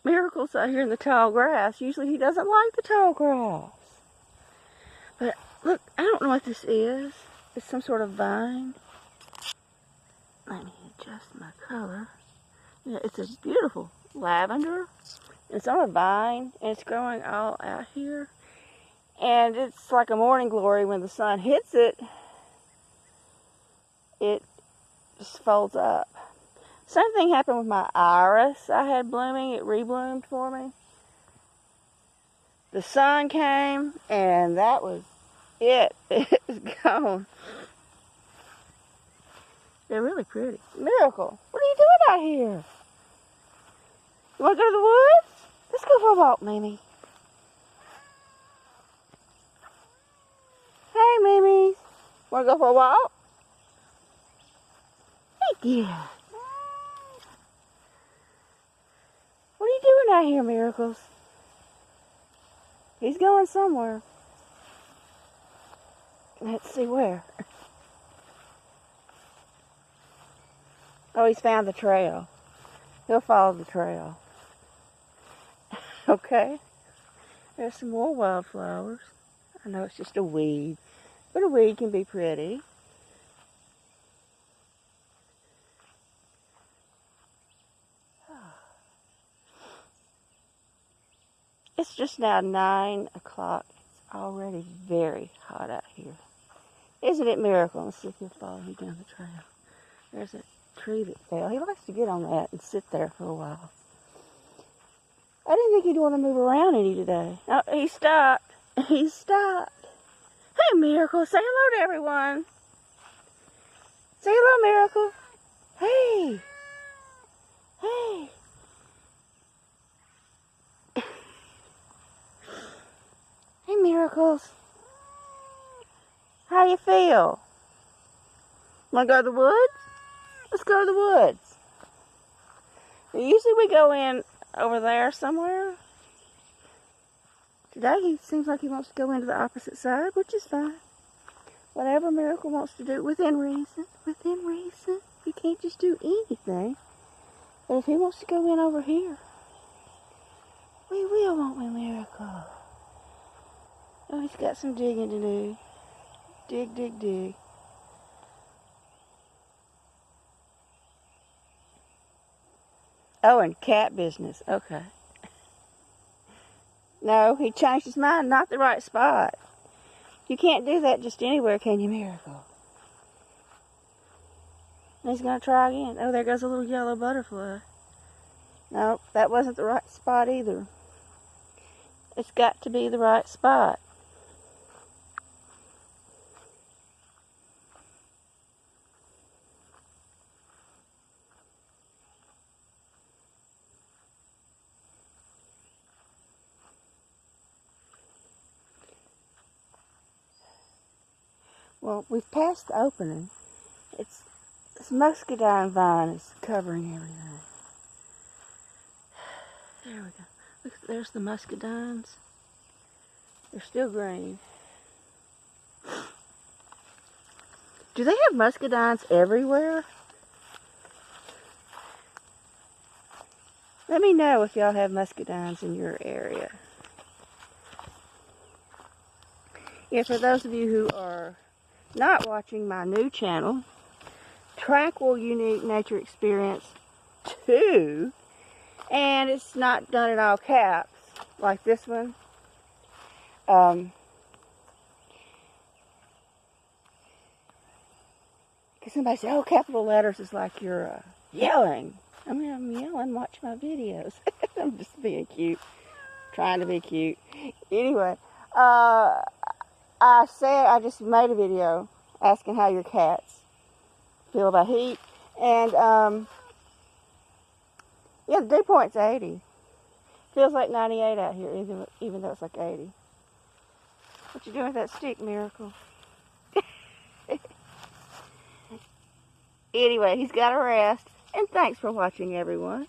Miracle's out here in the tall grass. Usually he doesn't like the tall grass. But look, I don't know what this is. It's some sort of vine. Let me adjust my color. Yeah, it's a beautiful lavender. It's on a vine, and it's growing all out here. And it's like a morning glory. When the sun hits it, it just folds up. Same thing happened with my iris I had blooming. It rebloomed for me. The sun came, and that was it. It was gone. They're really pretty. Miracle, what are you doing out here? You want to go to the woods? Let's go for a walk, Mimi. Hey, Mimi. Want to go for a walk? Hey, dear. What are you doing out here, Miracles? He's going somewhere. Let's see where. Oh, he's found the trail. He'll follow the trail. Okay. There's some more wildflowers. I know it's just a weed, but a weed can be pretty. It's just now 9 o'clock. It's already very hot out here. Isn't it, Miracle? Let's see if he'll follow me down the trail. There's a tree that fell. He likes to get on that and sit there for a while. I didn't think he'd want to move around any today. Oh, he stopped. He stopped. Hey, Miracle. Say hello to everyone. Say hello, Miracle. Hey. Hey. Hey, Miracles. How you feel? Want to go to the woods? Let's go to the woods. Usually we go in over there somewhere. Today he seems like he wants to go into the opposite side, which is fine. Whatever Miracle wants to do, within reason. Within reason. You can't just do anything. But if he wants to go in over here, we will, won't we, Miracle? Oh, he's got some digging to do. Dig, dig, dig. Oh, and cat business. Okay. No, he changed his mind. Not the right spot. You can't do that just anywhere, can you, Miracle? And he's going to try again. Oh, there goes a little yellow butterfly. No, that wasn't the right spot either. It's got to be the right spot. Well, we've passed the opening. This muscadine vine is covering everything. There we go. Look, there's the muscadines. They're still green. Do they have muscadines everywhere? Let me know if y'all have muscadines in your area. Yeah, for those of you who are not watching my new channel, Tranquil Unique Nature Experience 2, and it's not done in all caps like this one. Because somebody said, oh, capital letters is like you're yelling. I mean, I'm yelling, watch my videos. I'm just being cute, trying to be cute. Anyway, I just made a video asking how your cats feel about heat, and yeah, the dew point's 80. Feels like 98 out here, even though it's like 80. What you doing with that stick, Miracle? Anyway, he's got to rest, and thanks for watching, everyone.